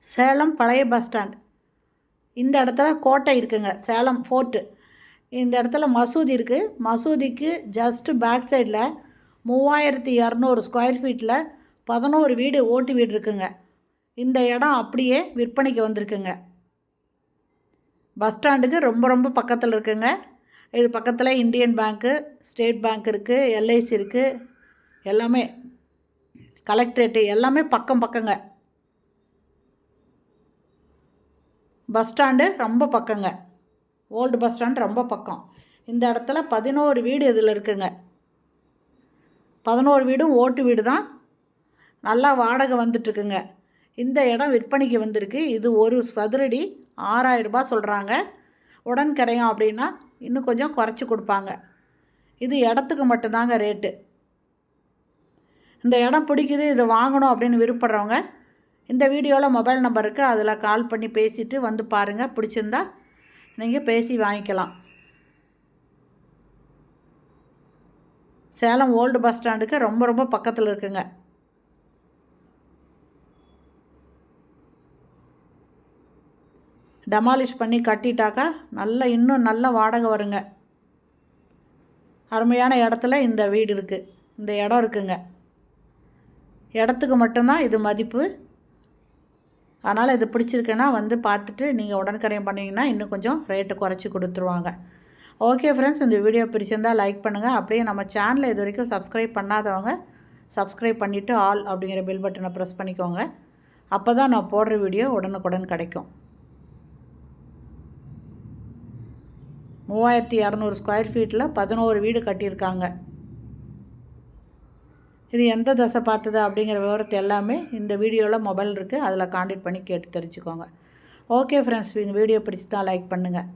சேலம் பழைய bus stand. இந்த இடத்துல கோட்டை இருக்குங்க, சேலம் ஃபோர்ட்டு. இந்த இடத்துல மசூதி இருக்குது. மசூதிக்கு ஜஸ்ட்டு பேக் சைடில் 3200 ஸ்கொயர் ஃபீட்டில் 11 வீடு, ஓட்டு வீடு இருக்குங்க. இந்த இடம் அப்படியே விற்பனைக்கு வந்திருக்குங்க. பஸ் ஸ்டாண்டுக்கு ரொம்ப ரொம்ப பக்கத்தில் இருக்குங்க. இது பக்கத்தில் இந்தியன் பேங்க்கு, ஸ்டேட் பேங்க் இருக்குது, எல்ஐசி இருக்குது, எல்லாமே கலெக்ட்ரேட்டு எல்லாமே பக்கம் பக்கங்க. பஸ் ஸ்டாண்டு ரொம்ப பக்கங்க. ஓல்டு பஸ் ஸ்டாண்ட் ரொம்ப பக்கம். இந்த இடத்துல 11 வீடு இதில் இருக்குங்க. 11 வீடும் ஓட்டு வீடு தான். நல்லா வாடகை வந்துட்டுருக்குங்க. இந்த இடம் விற்பனைக்கு வந்திருக்கு. இது ஒரு சதுரடி 6000 ரூபாய் சொல்கிறாங்க. உடன்கரையும் அப்படின்னா இன்னும் கொஞ்சம் குறைச்சி கொடுப்பாங்க. இது இடத்துக்கு மட்டும்தாங்க ரேட்டு. இந்த இடம் பிடிக்குது, இது வாங்கணும் அப்படின்னு விருப்பப்படுறவங்க இந்த வீடியோவில் மொபைல் நம்பர் இருக்குது, அதில் கால் பண்ணி பேசிவிட்டு வந்து பாருங்கள். பிடிச்சிருந்தா நீங்கள் பேசி வாங்கிக்கலாம். சேலம் ஓல்டு பஸ் ஸ்டாண்டுக்கு ரொம்ப ரொம்ப பக்கத்தில் இருக்குங்க. டெமாலிஷ் பண்ணி கட்டிட்டாக்கா இன்னும் நல்ல வாடகை வருங்க. அருமையான இடத்துல இந்த வீடு இருக்குது, இந்த இடம் இருக்குங்க. இடத்துக்கு மட்டும்தான் இது மதிப்பு. அதனால் இது பிடிச்சிருக்குன்னா வந்து பார்த்துட்டு நீங்கள் உடன்கரையும் பண்ணிங்கன்னா இன்னும் கொஞ்சம் ரேட்டு குறைச்சி கொடுத்துருவாங்க. ஓகே ஃப்ரெண்ட்ஸ், இந்த வீடியோ பிடிச்சிருந்தால் லைக் பண்ணுங்கள். அப்படியே நம்ம சேனலை இது வரைக்கும் சப்ஸ்கிரைப் பண்ணாதவங்க சப்ஸ்கிரைப் பண்ணிவிட்டு ஆல் அப்படிங்கிற பெல் பட்டனை ப்ரெஸ் பண்ணிக்கோங்க. அப்போ தான் நான் போடுற வீடியோ உடனுக்குடன் கிடைக்கும். 3200 ஸ்கொயர் ஃபீட்டில் 11 வீடு கட்டியிருக்காங்க. இது எந்த தசை பார்த்தது அப்படிங்கிற விவரத்தை எல்லாமே இந்த வீடியோவில் மொபைல் இருக்குது, அதில் கான்டாக்ட் பண்ணி கேட்டு தெரிஞ்சுக்கோங்க. ஓகே ஃப்ரெண்ட்ஸ், இந்த வீடியோ பிடிச்சி தான் லைக் பண்ணுங்கள்.